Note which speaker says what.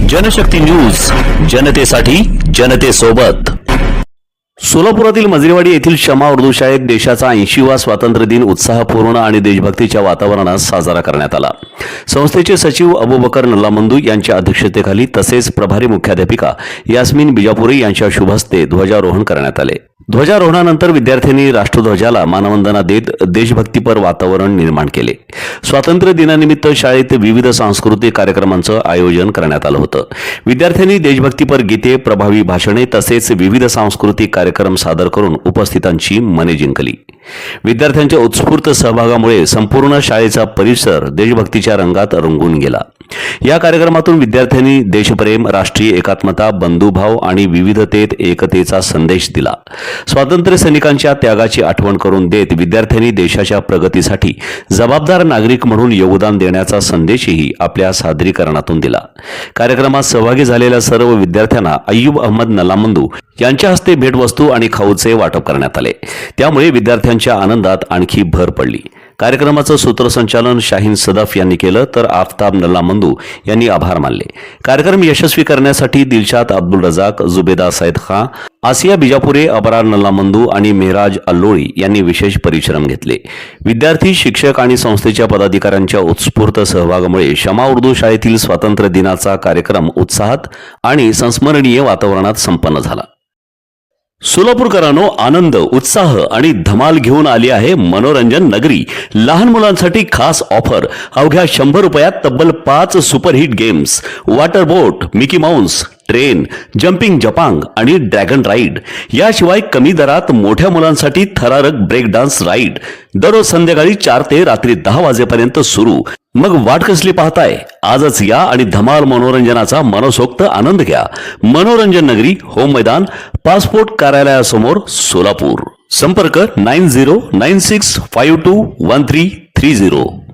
Speaker 1: Janshakti news, जनतेसाठी जनतेसोबत. सोलापुरातील मजरेवाडी येथील शमा उर्दू शाळेत देशाचा 80वा स्वातंत्र्य दिन उत्साहपूर्ण आणि देशभक्तीच्या वातावरणात साजरा करण्यात आला. संस्थेचे सचिव अबूबकर नल्लामंदू यांच्या अध्यक्षतेखाली तसेच प्रभारी मुख्याध्यापिका यास्मीन बिजापुरे यांच्या शुभ हस्ते ध्वजारोहण करण्यात आले. ध्वजारोहणानंतर विद्यार्थ्यांनी राष्ट्रध्वजाला मानवंदना देत देशभक्तीपर वातावरण निर्माण केले. स्वातंत्र्य दिनानिमित्त शाळेत विविध सांस्कृतिक कार्यक्रमांचं आयोजन करण्यात आलं होतं. विद्यार्थ्यांनी देशभक्तीपर गीते, प्रभावी भाषणे तसेच विविध सांस्कृतिक कार्यक्रम सादर करून उपस्थितांची मने जिंकली. विद्यार्थ्यांच्या उत्स्फूर्त सहभागामुळे संपूर्ण शाळेचा परिसर देशभक्तीच्या रंगात रंगून गेला. या कार्यक्रमातून विद्यार्थ्यांनी देशप्रेम, राष्ट्रीय एकात्मता, बंधुभाव आणि विविधतेत एकतेचा संदेश दिला. स्वातंत्र्य सैनिकांच्या त्यागाची आठवण करून देत विद्यार्थ्यांनी देशाच्या प्रगतीसाठी जबाबदार नागरिक म्हणून योगदान देण्याचा संदेशही आपल्या सादरीकरणातून दिला. कार्यक्रमात सहभागी झालेल्या सर्व विद्यार्थ्यांना अय्यूब अहमद नल्लामंदू यांच्या हस्ते भेटवस्तू आणि खाऊचे वाटप करण्यात आले. त्यामुळे विद्यार्थ्यांच्या आनंदात आणखी भर पडली. कार्यक्रमाचं सूत्रसंचालन शाहीन सदफ यांनी केलं तर आफ्ताब नल्लामंदू यांनी आभार मानले. कार्यक्रम यशस्वी करण्यासाठी दिलशाद अब्दुल रजाक, जुबेदा सैद खान, आसिया बिजापुरे, अबरार नल्लामंदू आणि मेहराज अल्लोळी यांनी विशेष परिश्रम घेतले. विद्यार्थी, शिक्षक आणि संस्थेच्या पदाधिकाऱ्यांच्या उत्स्फूर्त सहभागामुळे शमा उर्दू शाळेतील स्वातंत्र्य दिनाचा कार्यक्रम उत्साहात आणि संस्मरणीय वातावरणात संपन्न झाला. सोलापूरकरांनो, आनंद, उत्साह आणि धमाल घेऊन आली आहे मनोरंजन नगरी. लहान मुलांसाठी खास ऑफर. अवघ्या 100 रुपयात तब्बल 5 सुपरहिट गेम्स, वॉटर बोट, मिकी माउस, ट्रेन, जम्पिंग जपांग आणि ड्रॅगन राईड. याशिवाय कमी दरात मोठ्या मुलांसाठी थरारक ब्रेक डान्स राईड. दररोज संध्याकाळी 4 ते रात्री 10 वाजेपर्यंत सुरू. मग वाट कसली पाहताय? आजच या आणि धमाल मनोरंजनाचा मनसोक्त आनंद घ्या. मनोरंजन नगरी, होम मैदान, पासपोर्ट कार्यालयासमोर, सोलापूर. संपर्क 9096521330.